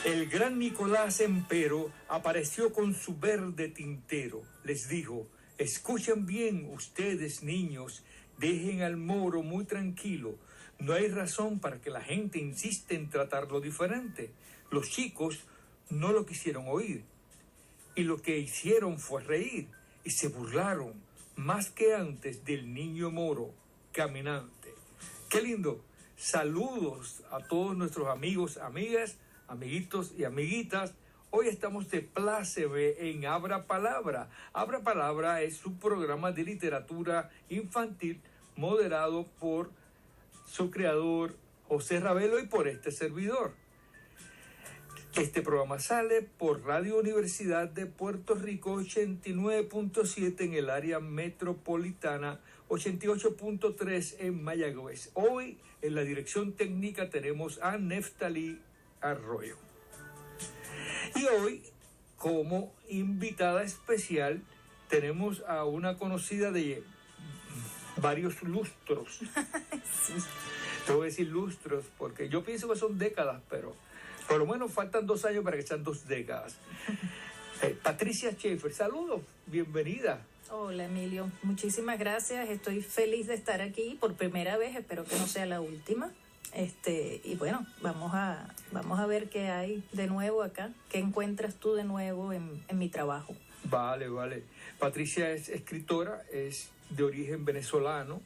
El gran Nicolás, empero, apareció con su verde tintero. Les dijo: escuchen bien ustedes, niños, dejen al moro muy tranquilo. No hay razón para que la gente insiste en tratarlo diferente. Los chicos no lo quisieron oír, y lo que hicieron fue reír, y se burlaron más que antes del niño moro caminante. ¡Qué lindo! Saludos a todos nuestros amigos, amigas, amiguitos y amiguitas. Hoy estamos de pláceme en Abra Palabra. Abra Palabra es un programa de literatura infantil moderado por su creador José Ravelo y por este servidor. Este programa sale por Radio Universidad de Puerto Rico 89.7 en el área metropolitana, 88.3 en Mayagüez. Hoy en la dirección técnica tenemos a Neftalí Arroyo. Y hoy, como invitada especial, tenemos a una conocida de varios lustros. Sí. Te voy a decir lustros porque yo pienso que son décadas, pero por lo menos faltan 2 años para que sean 2 décadas. Patricia Schaefer, saludos, bienvenida. Hola Emilio, muchísimas gracias, estoy feliz de estar aquí por primera vez, espero que no sea la última. Y bueno, vamos a ver qué hay de nuevo acá, qué encuentras tú de nuevo en mi trabajo. Vale. Patricia es escritora, es de origen venezolano,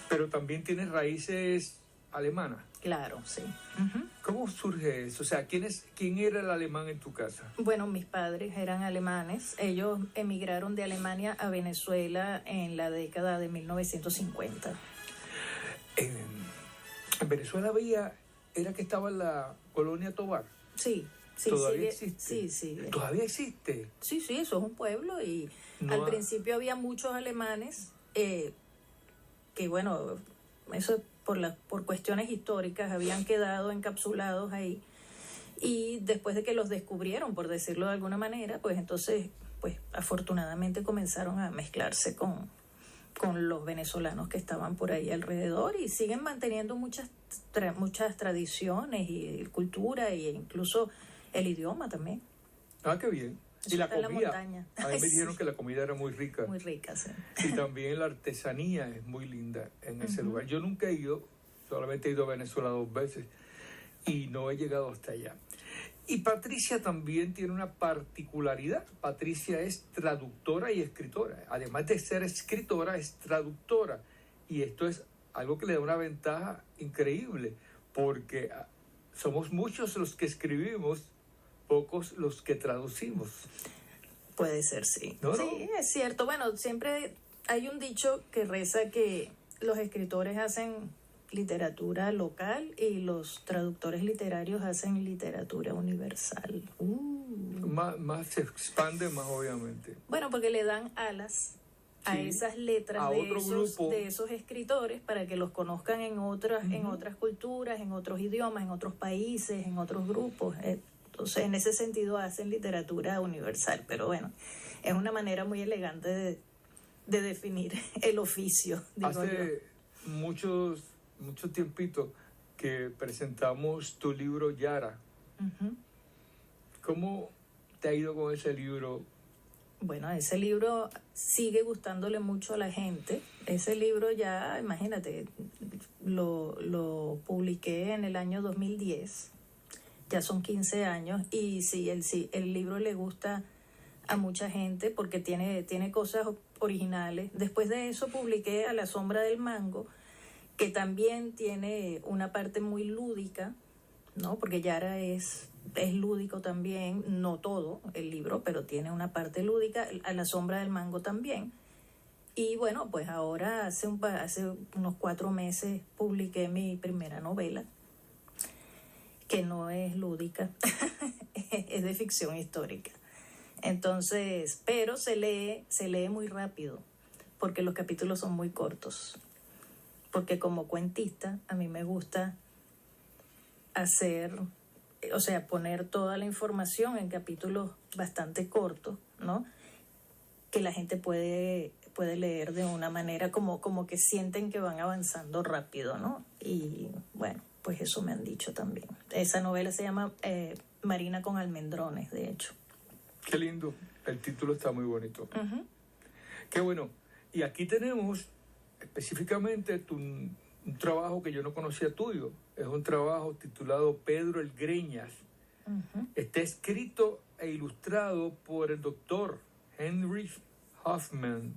pero también tiene raíces alemanas. Claro, sí. Uh-huh. ¿Cómo surge eso? O sea, ¿quién era el alemán en tu casa? Bueno, mis padres eran alemanes. Ellos emigraron de Alemania a Venezuela en la década de 1950. En Venezuela era que estaba en la colonia Tovar. Sí. ¿Todavía existe? Sí. ¿Todavía existe? Sí, eso es un pueblo y al principio había muchos alemanes que, bueno, eso por cuestiones históricas habían quedado encapsulados ahí, y después de que los descubrieron, por decirlo de alguna manera, pues entonces, pues afortunadamente comenzaron a mezclarse con los venezolanos que estaban por ahí alrededor, y siguen manteniendo muchas tradiciones y cultura e incluso el idioma también. Ah, qué bien. Eso, y la comida. A mí me dijeron que la comida era muy rica. Muy rica, sí. Y también la artesanía es muy linda en ese lugar. Yo nunca he ido, solamente he ido a Venezuela 2 veces y no he llegado hasta allá. Y Patricia también tiene una particularidad. Patricia es traductora y escritora. Además de ser escritora, es traductora. Y esto es algo que le da una ventaja increíble, porque somos muchos los que escribimos, pocos los que traducimos. Puede ser, sí. ¿No? Sí, es cierto. Bueno, siempre hay un dicho que reza que los escritores hacen literatura local y los traductores literarios hacen literatura universal. Más se expande más, obviamente. Bueno, porque le dan alas a esas letras de esos escritores para que los conozcan en otras culturas, en otros idiomas, en otros países, en otros grupos. Entonces, en ese sentido hacen literatura universal, pero bueno, es una manera muy elegante de definir el oficio, digo Hace mucho tiempito que presentamos tu libro Yara. Uh-huh. ¿Cómo te ha ido con ese libro? Bueno, ese libro sigue gustándole mucho a la gente. Ese libro ya, imagínate, lo publiqué en el año 2010. Ya son 15 años y sí, el libro le gusta a mucha gente porque tiene cosas originales. Después de eso publiqué A la sombra del mango, que también tiene una parte muy lúdica, ¿no? Porque Yara es lúdico también, no todo el libro, pero tiene una parte lúdica. A la sombra del mango también. Y bueno, pues ahora hace unos 4 meses publiqué mi primera novela, que no es lúdica, es de ficción histórica. Entonces, pero se lee muy rápido, porque los capítulos son muy cortos. Porque como cuentista, a mí me gusta poner toda la información en capítulos bastante cortos, ¿no? Que la gente puede leer de una manera como que sienten que van avanzando rápido, ¿no? Y bueno, Pues eso me han dicho también. Esa novela se llama Marina con almendrones, de hecho. Qué lindo. El título está muy bonito. Uh-huh. Qué bueno. Y aquí tenemos específicamente un trabajo que yo no conocía tuyo. Es un trabajo titulado Pedro el Greñas. Uh-huh. Está escrito e ilustrado por el doctor Heinrich Hoffmann.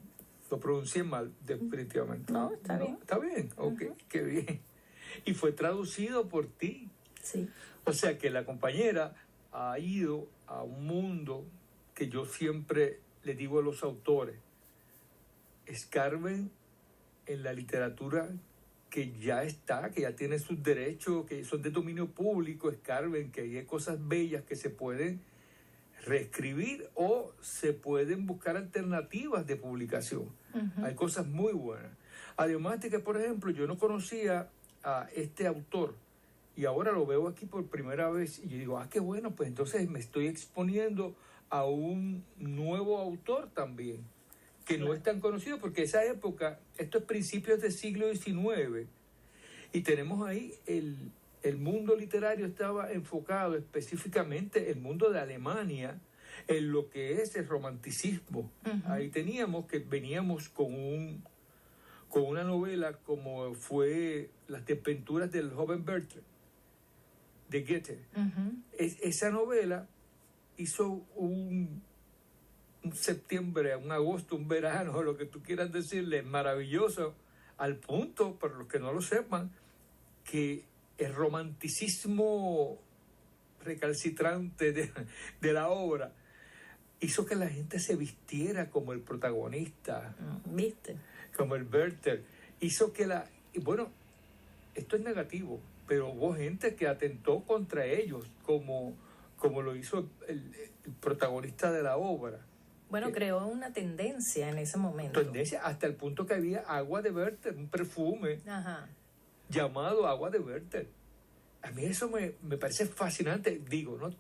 Lo pronuncié mal, definitivamente. No, está bien. Está bien, ok, qué bien. Y fue traducido por ti. Sí. O sea que la compañera ha ido a un mundo que yo siempre le digo a los autores: escarben en la literatura que ya está, que ya tiene sus derechos, que son de dominio público, escarben, que hay cosas bellas que se pueden reescribir o se pueden buscar alternativas de publicación. Uh-huh. Hay cosas muy buenas. Además de que, por ejemplo, yo no conocía a este autor y ahora lo veo aquí por primera vez y yo digo, qué bueno, pues entonces me estoy exponiendo a un nuevo autor también, que no es tan conocido, porque esa época, esto es principios del siglo XIX, y tenemos ahí el mundo literario estaba enfocado específicamente, el mundo de Alemania, en lo que es el romanticismo. Uh-huh. Ahí veníamos con una novela como fue Las desventuras del joven Bertolt, de Goethe. Uh-huh. Esa novela hizo un septiembre, un agosto, un verano, lo que tú quieras decirle, maravilloso, al punto, para los que no lo sepan, que el romanticismo recalcitrante de la obra hizo que la gente se vistiera como el protagonista. ¿Viste? Como el Werther. Hizo que bueno, esto es negativo, pero hubo gente que atentó contra ellos, como lo hizo el protagonista de la obra. Bueno, creó una tendencia en ese momento. Tendencia hasta el punto que había agua de Werther, un perfume. Ajá. Llamado agua de Werther. A mí eso me parece fascinante. Digo, ¿no?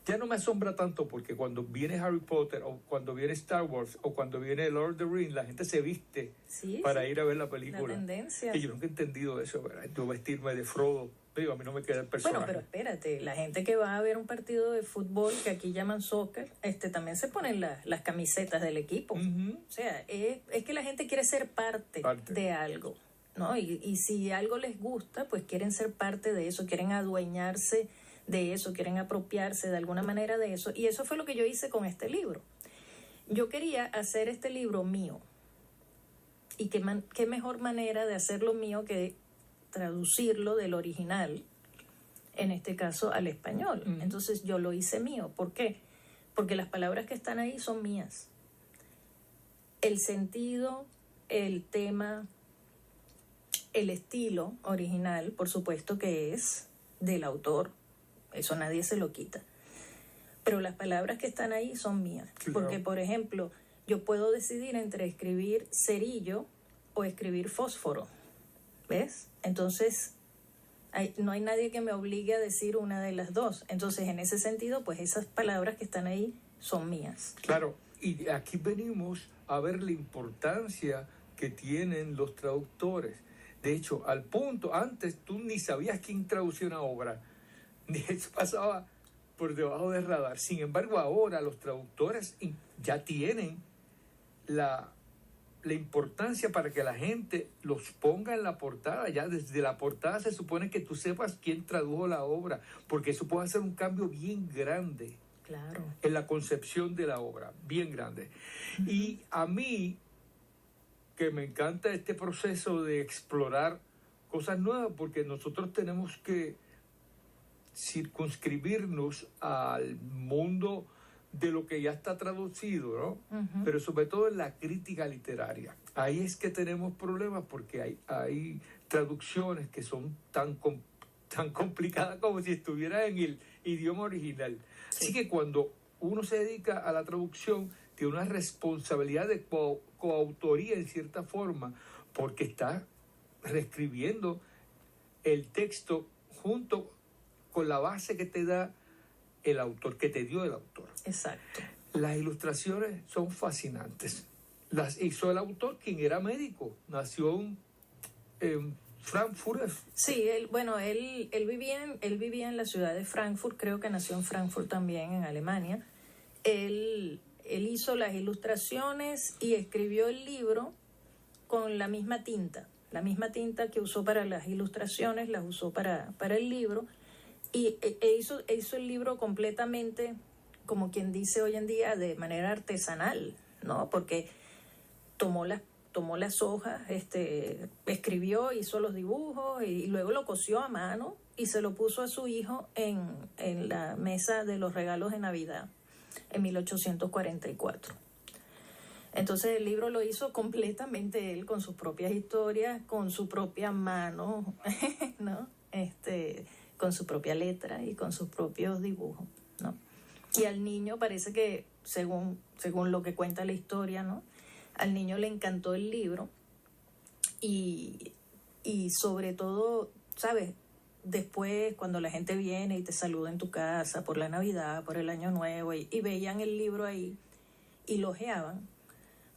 Ya no me asombra tanto porque cuando viene Harry Potter o cuando viene Star Wars o cuando viene Lord of the Rings, la gente se viste para ir a ver la película. La tendencia. Y yo nunca he entendido eso, ¿verdad? Yo vestirme de Frodo. Digo, a mí no me queda el personaje. Bueno, pero espérate, la gente que va a ver un partido de fútbol, que aquí llaman soccer, también se ponen las camisetas del equipo. Uh-huh. O sea, es que la gente quiere ser parte de algo, ¿no? Y si algo les gusta, pues quieren ser parte de eso, quieren adueñarse de eso, quieren apropiarse de alguna manera de eso. Y eso fue lo que yo hice con este libro. Yo quería hacer este libro mío. Y qué mejor manera de hacerlo mío que traducirlo del original, en este caso al español. Uh-huh. Entonces yo lo hice mío. ¿Por qué? Porque las palabras que están ahí son mías. El sentido, el tema, el estilo original, por supuesto que es del autor. Eso nadie se lo quita. Pero las palabras que están ahí son mías. Claro. Porque, por ejemplo, yo puedo decidir entre escribir cerillo o escribir fósforo. ¿Ves? Entonces, no hay nadie que me obligue a decir una de las dos. Entonces, en ese sentido, pues esas palabras que están ahí son mías. Claro, y aquí venimos a ver la importancia que tienen los traductores. De hecho, al punto, antes tú ni sabías quién traducía una obra. Ni eso pasaba por debajo del radar. Sin embargo, ahora los traductores ya tienen la importancia para que la gente los ponga en la portada. Ya desde la portada se supone que tú sepas quién tradujo la obra, porque eso puede hacer un cambio bien grande. Claro. En la concepción de la obra, bien grande. Uh-huh. Y a mí, que me encanta este proceso de explorar cosas nuevas, porque nosotros tenemos que circunscribirnos al mundo de lo que ya está traducido, ¿no? Uh-huh. Pero sobre todo en la crítica literaria. Ahí es que tenemos problemas porque hay traducciones que son tan complicadas como si estuviera en el idioma original. Sí. Así que cuando uno se dedica a la traducción, tiene una responsabilidad de coautoría en cierta forma, porque está reescribiendo el texto junto con la base que te da el autor, que te dio el autor. Exacto. Las ilustraciones son fascinantes. Las hizo el autor, quien era médico. Nació en Frankfurt. Sí, él vivía en la ciudad de Frankfurt, creo que nació en Frankfurt también, en Alemania. Él hizo las ilustraciones y escribió el libro con la misma tinta que usó para las ilustraciones, las usó para el libro, y hizo el libro completamente, como quien dice hoy en día, de manera artesanal, ¿no? Porque tomó las hojas, escribió, hizo los dibujos y luego lo cosió a mano y se lo puso a su hijo en la mesa de los regalos de Navidad en 1844. Entonces el libro lo hizo completamente él, con sus propias historias, con su propia mano, ¿no? Con su propia letra y con sus propios dibujos, ¿no? Y al niño parece que, según lo que cuenta la historia, ¿no? Al niño le encantó el libro y sobre todo, ¿sabes? Después, cuando la gente viene y te saluda en tu casa por la Navidad, por el Año Nuevo, y veían el libro ahí y lo ojeaban,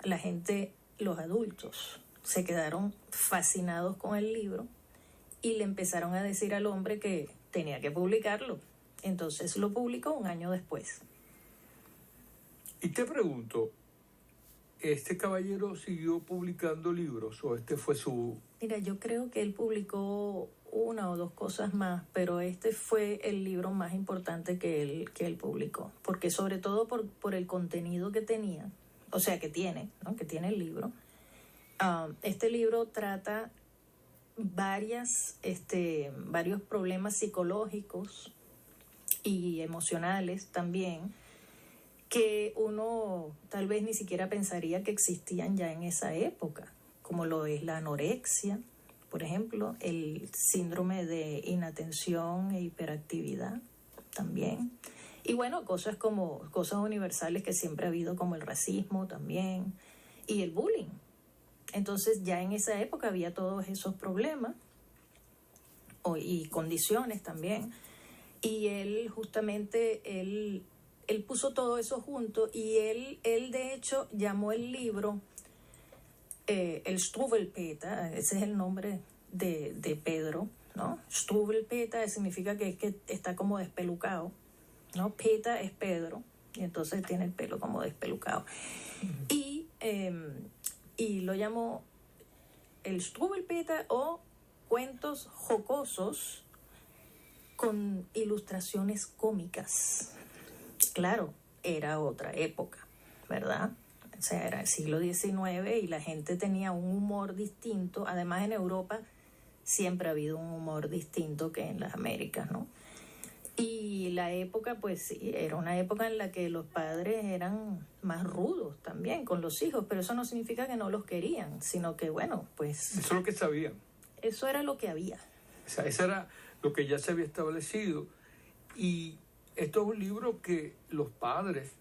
la gente, los adultos, se quedaron fascinados con el libro y le empezaron a decir al hombre que tenía que publicarlo. Entonces lo publicó un año después. Y te pregunto, ¿este caballero siguió publicando libros o este fue su...? Mira, yo creo que él publicó una o dos cosas más, pero este fue el libro más importante que él publicó, porque sobre todo por el contenido que tenía, o sea, que tiene, ¿no? Que tiene el libro. Este libro trata varios problemas psicológicos y emocionales también, que uno tal vez ni siquiera pensaría que existían ya en esa época, como lo es la anorexia, por ejemplo, el síndrome de inatención e hiperactividad también. Y bueno, cosas universales que siempre ha habido, como el racismo también, y el bullying. Entonces ya en esa época había todos esos problemas y condiciones también. Y él puso todo eso junto, y él de hecho llamó el libro el Struwwelpeter, ese es el nombre de Pedro, ¿no? Struwwelpeter significa que está como despelucado, ¿no? Peter es Pedro, y entonces tiene el pelo como despelucado. Y lo llamó el Struwwelpeter, o cuentos jocosos con ilustraciones cómicas. Claro, era otra época, ¿verdad? O sea, era el siglo XIX y la gente tenía un humor distinto. Además, en Europa siempre ha habido un humor distinto que en las Américas, ¿no? Y la época, pues sí, era una época en la que los padres eran más rudos también con los hijos, pero eso no significa que no los querían, sino que, bueno, pues... Eso es lo que sabían. Eso era lo que había. O sea, eso era lo que ya se había establecido. Y esto es un libro que los padres,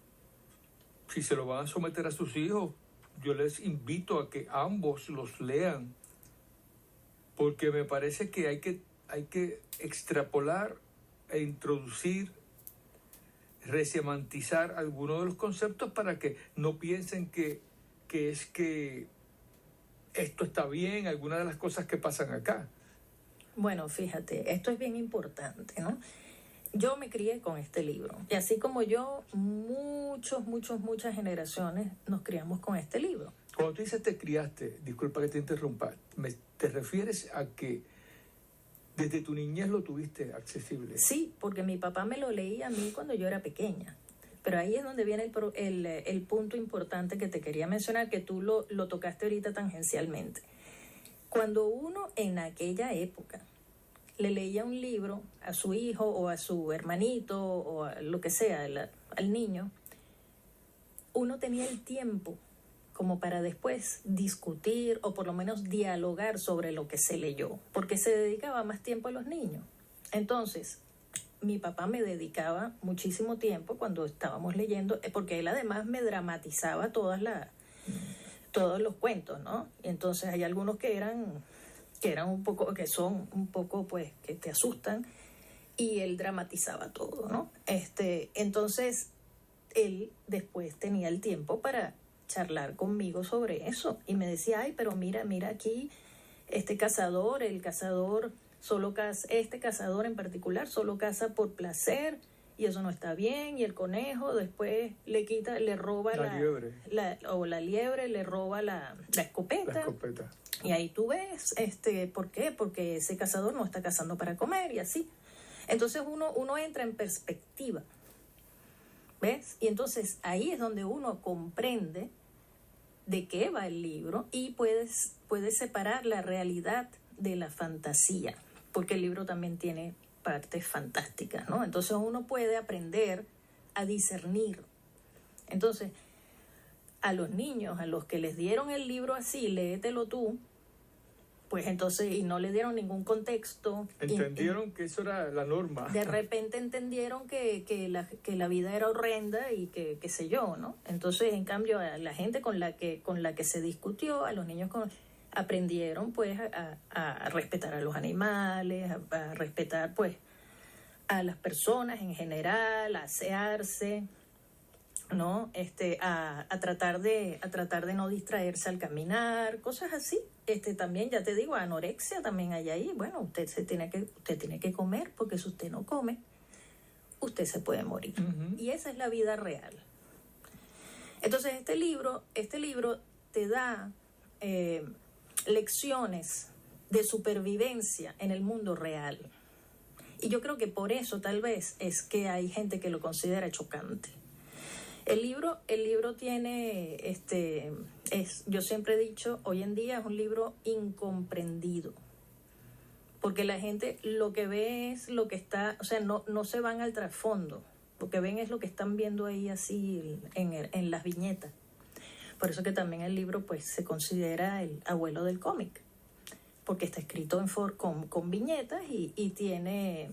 si se lo van a someter a sus hijos, yo les invito a que ambos los lean, porque me parece que hay que extrapolar e introducir, resemantizar algunos de los conceptos para que no piensen que esto está bien, algunas de las cosas que pasan acá. Bueno, fíjate, esto es bien importante, ¿no? Yo me crié con este libro, y así como yo, muchas generaciones nos criamos con este libro. Cuando tú dices te criaste, disculpa que te interrumpa, ¿te refieres a que desde tu niñez lo tuviste accesible? Sí, porque mi papá me lo leía a mí cuando yo era pequeña. Pero ahí es donde viene el punto importante que te quería mencionar, que tú lo tocaste ahorita tangencialmente. Cuando uno en aquella época le leía un libro a su hijo o a su hermanito o a lo que sea, al niño, uno tenía el tiempo como para después discutir o por lo menos dialogar sobre lo que se leyó, porque se dedicaba más tiempo a los niños. Entonces, mi papá me dedicaba muchísimo tiempo cuando estábamos leyendo, porque él además me dramatizaba todos los cuentos, ¿no? Y entonces hay algunos que son un poco, pues, que te asustan, y él dramatizaba todo, ¿no? Entonces, él después tenía el tiempo para charlar conmigo sobre eso, y me decía, ay, pero mira aquí este cazador, el cazador solo caza, este cazador en particular solo caza por placer y eso no está bien, y el conejo después le roba la liebre. La liebre le roba la escopeta. La escopeta. Y ahí tú ves, ¿por qué? Porque ese cazador no está cazando para comer y así. Entonces uno entra en perspectiva, ¿ves? Y entonces ahí es donde uno comprende de qué va el libro y puedes separar la realidad de la fantasía, porque el libro también tiene partes fantásticas, ¿no? Entonces uno puede aprender a discernir. Entonces, a los niños, a los que les dieron el libro así, léetelo tú, pues entonces, y no le dieron ningún contexto. Entendieron que eso era la norma. De repente entendieron que la vida era horrenda y que qué sé yo, ¿no? Entonces, en cambio, a la gente con la que se discutió, a los niños aprendieron pues a respetar a los animales, a respetar pues a las personas en general, a asearse, ¿no? A tratar de no distraerse al caminar, cosas así. También, ya te digo, anorexia también hay ahí. Bueno, usted tiene que comer, porque si usted no come, usted se puede morir. Uh-huh. Y esa es la vida real. Entonces, este libro te da lecciones de supervivencia en el mundo real. Y yo creo que por eso tal vez es que hay gente que lo considera chocante. El libro tiene, yo siempre he dicho, hoy en día es un libro incomprendido, porque la gente lo que ve es lo que está, o sea, no se van al trasfondo, lo que ven es lo que están viendo ahí así en las viñetas. Por eso que también el libro pues se considera el abuelo del cómic, porque está escrito con viñetas y tiene...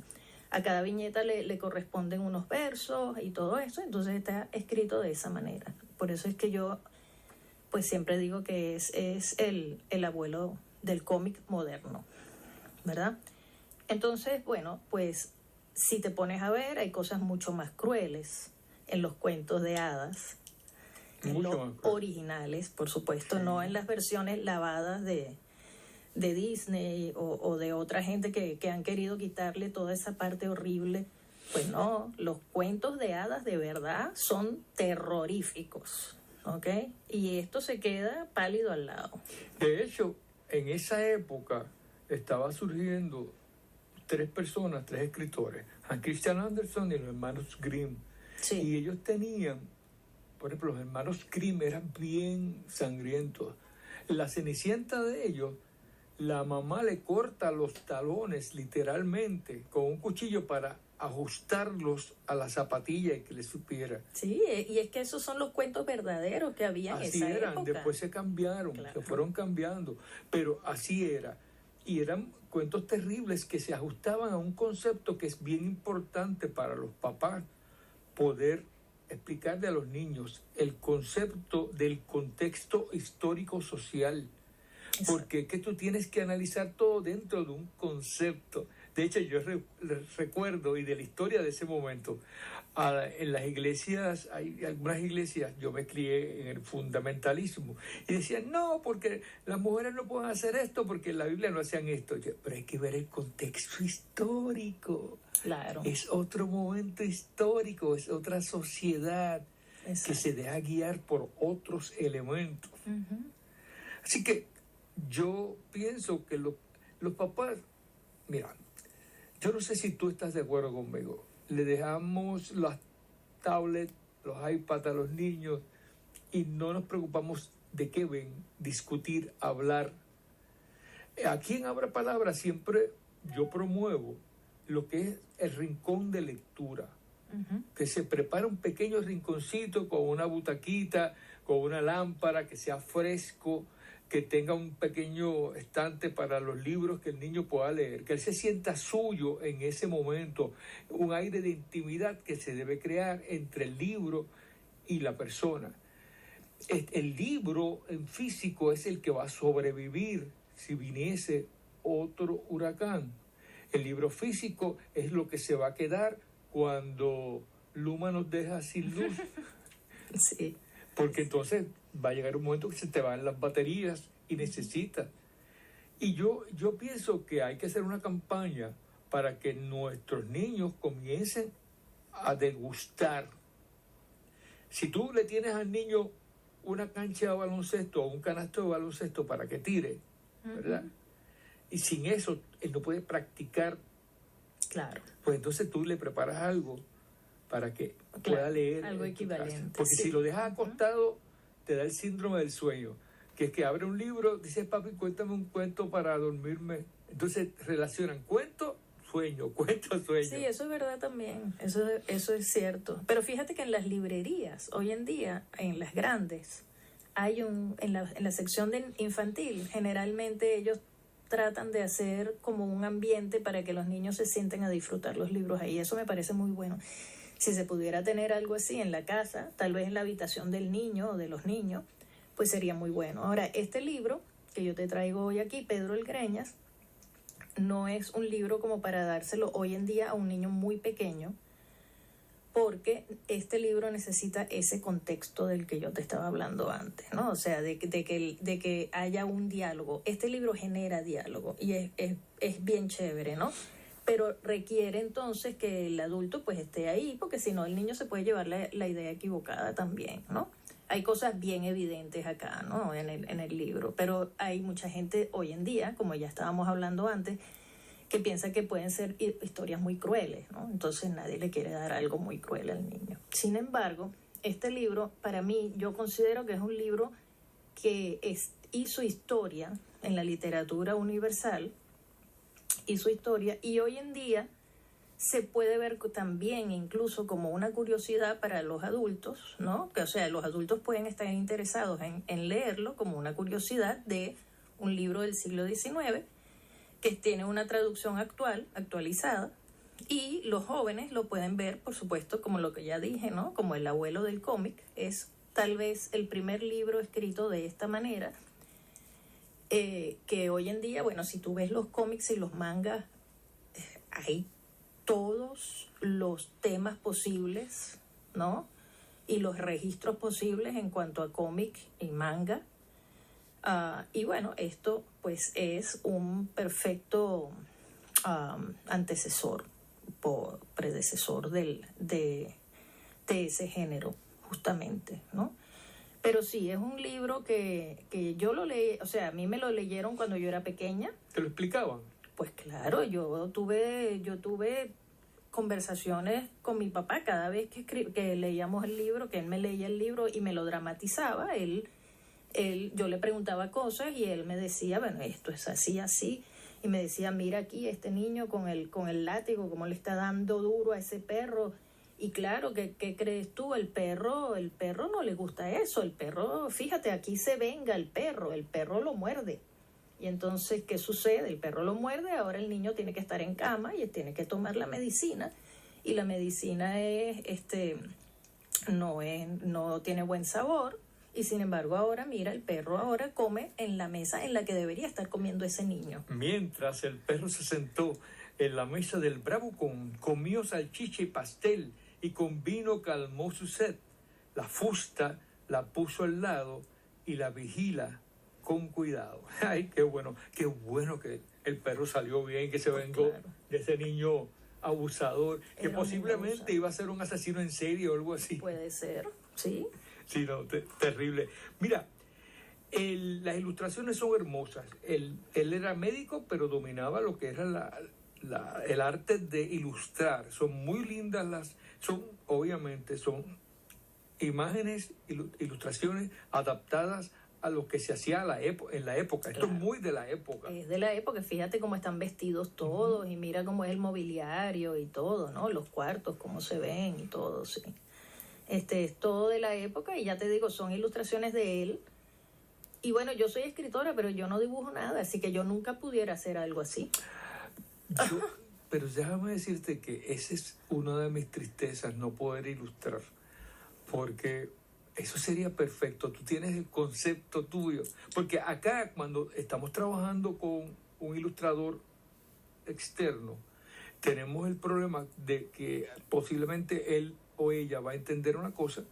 A cada viñeta le corresponden unos versos y todo eso, entonces está escrito de esa manera. Por eso es que yo pues siempre digo que es el abuelo del cómic moderno, ¿verdad? Entonces, bueno, pues si te pones a ver, hay cosas mucho más crueles en los cuentos de hadas, en los originales, por supuesto, sí. No en las versiones lavadas de Disney o de otra gente que han querido quitarle toda esa parte horrible. Pues no, los cuentos de hadas de verdad son terroríficos, ¿ok? Y esto se queda pálido al lado. De hecho, en esa época estaba surgiendo tres escritores, Hans Christian Andersen y los hermanos Grimm. Sí. Y ellos tenían, por ejemplo, los hermanos Grimm eran bien sangrientos. La Cenicienta de ellos, la mamá le corta los talones literalmente con un cuchillo para ajustarlos a la zapatilla y que le supiera. Sí, y es que esos son los cuentos verdaderos que había en esa época. Así eran, después se cambiaron, claro. Se fueron cambiando, pero así era. Y eran cuentos terribles que se ajustaban a un concepto que es bien importante para los papás, poder explicarle a los niños el concepto del contexto histórico-social. Porque es que tú tienes que analizar todo dentro de un concepto. De hecho, yo recuerdo, y de la historia de ese momento, en las iglesias, hay algunas iglesias, yo me crié en el fundamentalismo, y decían, no, porque las mujeres no pueden hacer esto, porque en la Biblia no hacían esto. Pero hay que ver el contexto histórico. Claro. Es otro momento histórico, es otra sociedad. Exacto. Que se deja guiar por otros elementos. Uh-huh. Así que yo pienso que los papás, mira, yo no sé si tú estás de acuerdo conmigo, le dejamos las tablets, los iPads a los niños y no nos preocupamos de qué ven, discutir, hablar. Aquí en Abra Palabra siempre yo promuevo lo que es el rincón de lectura, uh-huh. Que se prepara un pequeño rinconcito con una butaquita, con una lámpara, que sea fresco, que tenga un pequeño estante para los libros que el niño pueda leer, que él se sienta suyo en ese momento, un aire de intimidad que se debe crear entre el libro y la persona. El libro en físico es el que va a sobrevivir si viniese otro huracán. El libro físico es lo que se va a quedar cuando Luma nos deja sin luz. Sí. Porque entonces va a llegar un momento que se te van las baterías y necesitas. Y yo pienso que hay que hacer una campaña para que nuestros niños comiencen a degustar. Si tú le tienes al niño una cancha de baloncesto o un canasto de baloncesto para que tire, ¿verdad? Y sin eso él no puede practicar. Claro. Pues entonces tú le preparas algo para que pueda leer. Algo equivalente. Porque si lo dejas acostado, te da el síndrome del sueño. Que es que abre un libro, dice, papi, cuéntame un cuento para dormirme. Entonces relacionan cuento, sueño, cuento, sueño. Sí, eso es verdad también. Eso es cierto. Pero fíjate que en las librerías, hoy en día, en las grandes, hay en la sección de infantil, generalmente ellos tratan de hacer como un ambiente para que los niños se sienten a disfrutar los libros ahí. Eso me parece muy bueno. Si se pudiera tener algo así en la casa, tal vez en la habitación del niño o de los niños, pues sería muy bueno. Ahora, este libro que yo te traigo hoy aquí, Pedro el Greñas, no es un libro como para dárselo hoy en día a un niño muy pequeño, porque este libro necesita ese contexto del que yo te estaba hablando antes, ¿no? O sea, de que haya un diálogo. Este libro genera diálogo y es bien chévere, ¿no? Pero requiere entonces que el adulto pues esté ahí, porque si no el niño se puede llevar la idea equivocada también, ¿no? Hay cosas bien evidentes acá, ¿no? En el libro, pero hay mucha gente hoy en día, como ya estábamos hablando antes, que piensa que pueden ser historias muy crueles, ¿no? Entonces nadie le quiere dar algo muy cruel al niño. Sin embargo, este libro, para mí, yo considero que es un libro que hizo historia en la literatura universal, hizo historia, y hoy en día se puede ver también incluso como una curiosidad para los adultos, ¿no? Que, o sea, los adultos pueden estar interesados en leerlo como una curiosidad de un libro del siglo XIX que tiene una traducción actualizada, y los jóvenes lo pueden ver, por supuesto, como lo que ya dije, ¿no? Como el abuelo del cómic. Es tal vez el primer libro escrito de esta manera, que hoy en día, bueno, si tú ves los cómics y los mangas, hay todos los temas posibles, ¿no? Y los registros posibles en cuanto a cómic y manga. Y bueno, esto pues es un perfecto antecesor, predecesor de ese género, justamente, ¿no? Pero sí, es un libro que yo lo leí, o sea, a mí me lo leyeron cuando yo era pequeña. ¿Te lo explicaban? Pues claro, yo tuve conversaciones con mi papá cada vez que leíamos el libro, que él me leía el libro y me lo dramatizaba. Yo le preguntaba cosas y él me decía, bueno, esto es así, así. Y me decía, mira aquí este niño con el látigo, cómo le está dando duro a ese perro. Y claro, ¿qué crees tú? El perro no le gusta eso. El perro, fíjate, aquí se venga el perro lo muerde. Y entonces, ¿qué sucede? El perro lo muerde, ahora el niño tiene que estar en cama y tiene que tomar la medicina. Y la medicina no tiene buen sabor. Y sin embargo, ahora, mira, el perro ahora come en la mesa en la que debería estar comiendo ese niño. Mientras el perro se sentó en la mesa del bravucón, comió salchicha y pastel, y con vino calmó su sed. La fusta la puso al lado y la vigila con cuidado. Ay, qué bueno que el perro salió bien, que se vengó de ese niño abusador, que posiblemente iba a ser un asesino en serie o algo así. Puede ser, sí. Sí, no, terrible. Mira, las ilustraciones son hermosas. Él era médico, pero dominaba lo que era el arte de ilustrar. Son muy lindas obviamente, son imágenes, ilustraciones adaptadas a lo que se hacía en la época. Esto es muy de la época. Es de la época, fíjate cómo están vestidos todos, y mira cómo es el mobiliario y todo, ¿no? Los cuartos, cómo se ven y todo, sí. Es todo de la época, y ya te digo, son ilustraciones de él. Y bueno, yo soy escritora, pero yo no dibujo nada, así que yo nunca pudiera hacer algo así. Pero déjame decirte que esa es una de mis tristezas, no poder ilustrar, porque eso sería perfecto. Tú tienes el concepto tuyo, porque acá cuando estamos trabajando con un ilustrador externo, tenemos el problema de que posiblemente él o ella va a entender una cosa,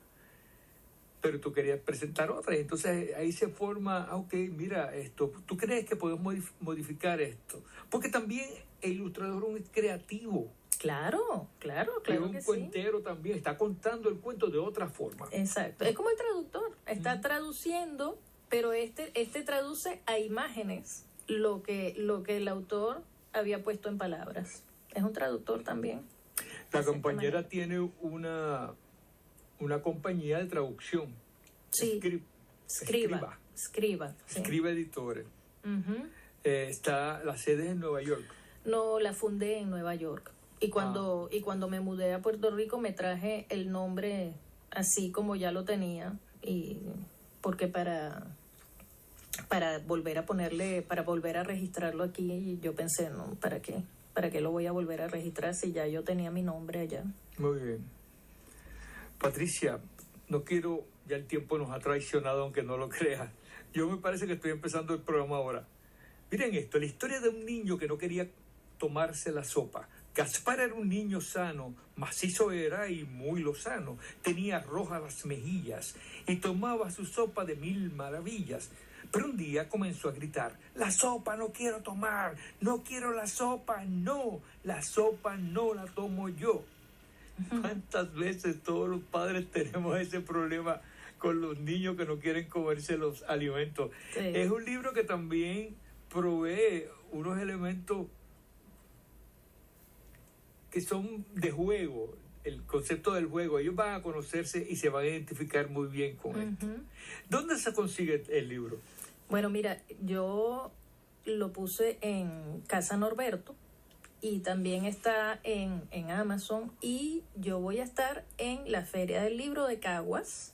pero tú querías presentar otra. Y entonces ahí se forma, ok, mira esto, ¿tú crees que podemos modificar esto? Porque también el ilustrador es un creativo. Claro Es un que sí. cuentero también, está contando el cuento de otra forma. Exacto, es como el traductor, está traduciendo, pero este traduce a imágenes lo que el autor había puesto en palabras. Es un traductor también. La compañera tiene una compañía de traducción. Sí, Scriba. Sí. Scriba Editores. Uh-huh. Está la sede en Nueva York. No, la fundé en Nueva York. Y cuando me mudé a Puerto Rico me traje el nombre así como ya lo tenía, y porque para volver a ponerle, para volver a registrarlo aquí, yo pensé, no, ¿para qué lo voy a volver a registrar si ya yo tenía mi nombre allá? Muy bien. Patricia, no quiero, ya el tiempo nos ha traicionado, aunque no lo creas. Yo me parece que estoy empezando el programa ahora. Miren esto, la historia de un niño que no quería tomarse la sopa. Gaspar era un niño sano, macizo era y muy lozano. Tenía rojas las mejillas y tomaba su sopa de 1000 maravillas. Pero un día comenzó a gritar: la sopa no quiero tomar, no quiero la sopa no la tomo yo. ¿Cuántas veces todos los padres tenemos ese problema con los niños que no quieren comerse los alimentos? Sí. Es un libro que también provee unos elementos que son de juego, el concepto del juego. Ellos van a conocerse y se van a identificar muy bien con esto. ¿Dónde se consigue el libro? Bueno, mira, yo lo puse en Casa Norberto y también está en Amazon, y yo voy a estar en la Feria del Libro de Caguas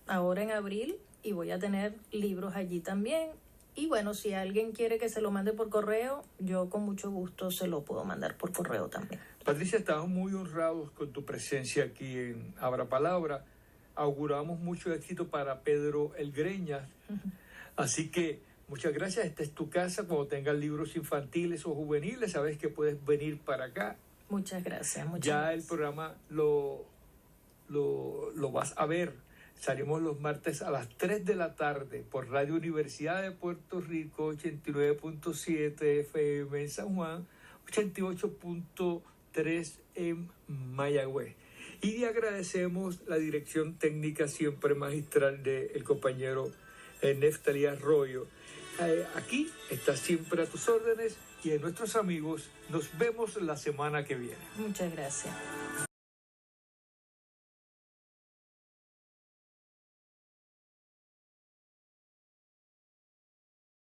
ahora en abril y voy a tener libros allí también. Y bueno, si alguien quiere que se lo mande por correo, yo con mucho gusto se lo puedo mandar por correo también. Patricia, estamos muy honrados con tu presencia aquí en Abra Palabra. Auguramos mucho éxito para Pedro El Greñas. Así que muchas gracias. Esta es tu casa. Cuando tengas libros infantiles o juveniles, sabes que puedes venir para acá. Muchas gracias. El programa lo vas a ver. Salimos los martes a las 3 de la tarde por Radio Universidad de Puerto Rico, 89.7 FM en San Juan, 88.3 en Mayagüez. Y le agradecemos la dirección técnica siempre magistral del compañero Neftali Arroyo. Aquí está siempre a tus órdenes, y a nuestros amigos nos vemos la semana que viene. Muchas gracias.